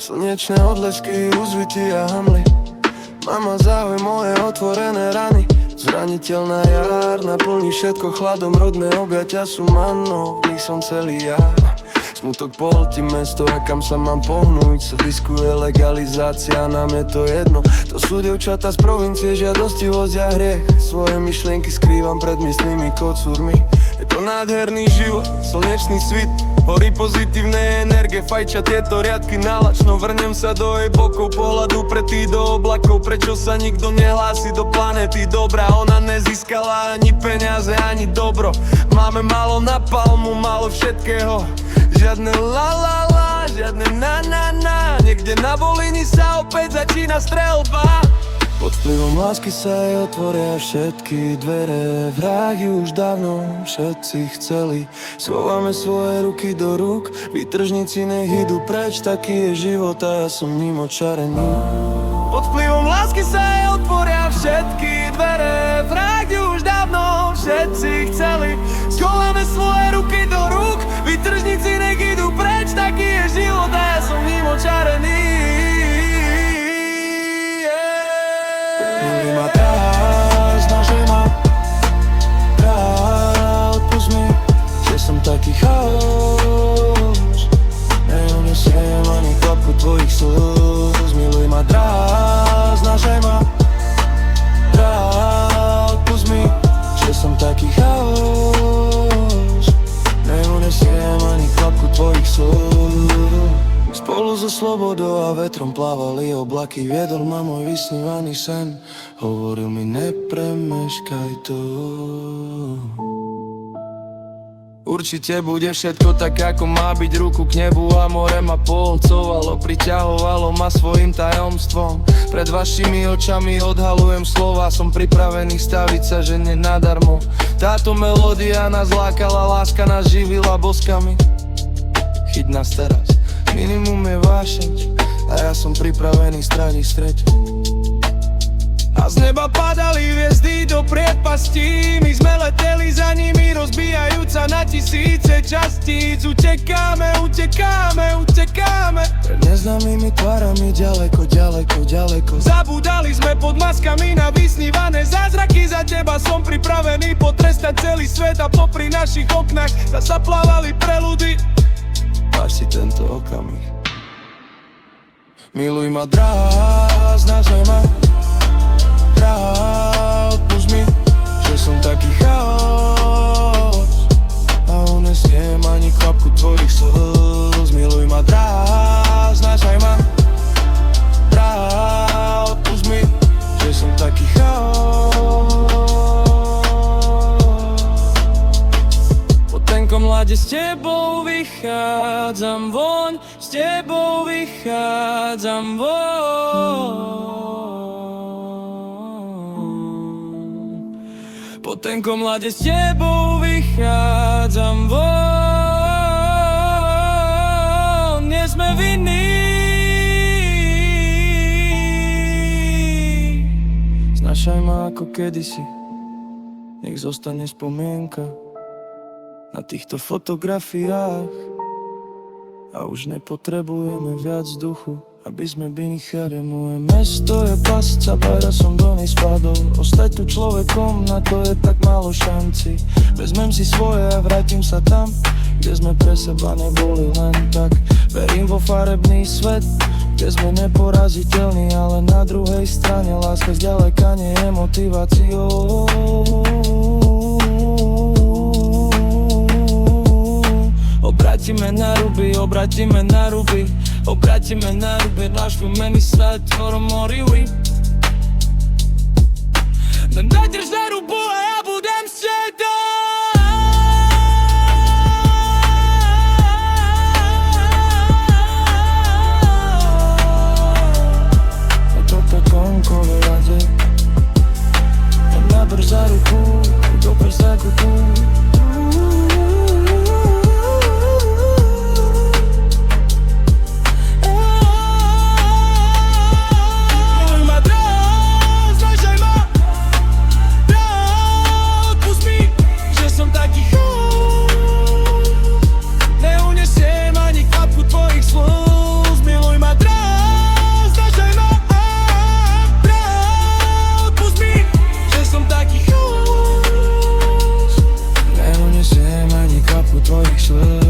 Slnečné odlesky, uzvity a hamly. Mama, zahoj moje otvorené rany. Zraniteľná jar naplní všetko chladom. Rodné objatia sú mannou, v nich som celý ja. Smutok pohltí mesto a kam sa mám pohnúť. Sa diskuje legalizácia, nám je to jedno. To sú devčatá z provincie, žiadostivosť a hriech. Svoje myšlienky skrývam pred miestnymi kocúrmi. Je to nádherný život, slnečný svit. Horí pozitívne energie, fajča tieto riadky nalačno. Vrnem sa do jej bokov, pohľadu pretý do oblakov. Prečo sa nikto nehlási do planéty dobra? Ona nezískala ani peniaze, ani dobro. Máme málo na palmu, málo všetkého. Žiadne la la la, žiadne na na na. Niekde na Volíni sa opäť začína streľba. Pod vplyvom lásky sa jej otvoria všetky dvere. Vrah ju už dávno všetci chceli. Schováme svoje ruky do rúk, výtržníci nech idú preč. Taký je život a ja som ním očarený. Pod vplyvom lásky sa jej otvoria všetky dvere. Vrah ju už dávno všetci chceli. Schováme svoje ruky do rúk, výtržníci nech idú preč. Taký je život a ja som ním očarený. Miluj ma teraz, znaš, že ma odpust mi, že som taký chaos. Neunesiem ani kvapku tvojich slz. Miluj ma teraz, znaš, že ma odpust mi, že som taký chaos. Neunesiem ani kvapku tvojich slz. Spolu so slobodou a vetrom plávali oblaky. Viedol ma môj vysnívaný sen. Hovoril mi nepremeškaj to. Určite bude všetko tak, ako má byť. Ruku k nebu a more ma pohlcovalo. Priťahovalo ma svojim tajomstvom. Pred vašimi očami odhalujem slova. Som pripravený staviť sa, že nenadarmo. Táto melódia nás lákala, láska nás živila boskami. Chyť nás teraz, minimum je vášeň a ja som pripravený strániť streť. A z neba padali hviezdy do priepastí. My sme leteli za nimi, rozbijajúca na tisíce častíc. Utekáme, utekáme, utekáme pred neznámymi tvárami ďaleko, ďaleko, ďaleko. Zabudali sme pod maskami na vysnívané zázraky. Za teba som pripravený potrestať celý svet a popri našich oknách sa zaplávali preludy. Máš si tento okamih. Miluj ma drahá, znaš, že ma drahá, odpust mi, že som taký chaos. A unesiem ani kvapku tvojich slz. Miluj ma drahá, znaš, že ma drahá, odpust mi, že som taký chaos. Po tenkom ľade s tebou vychádzam von, s tebou vychádzam von. Po tenkom ľade s tebou vychádzam von. Nie sme vinní. Znašaj ma ako kedysi, nech zostane spomienka na týchto fotografiách. A už nepotrebujeme viac vzduchu, aby sme dýchali. Moje mesto je pasca, bára som do nej spadol. Ostať tu človekom, na to je tak málo šanci. Vezmem si svoje a vrátim sa tam, kde sme pre seba neboli len tak. Verím vo farebný svet, kde sme neporaziteľní, ale na druhej strane láska zďaleka nie je motiváciou. Obratíme na ruby, obratíme na ruby, obratíme na ruby náš vymený svet, ktorom morili. Nadrž na rubu a ja budem svedom. A toto konkové rade. Nadrž za ruku, doprš za kuku. Miluj ma tvojich slz.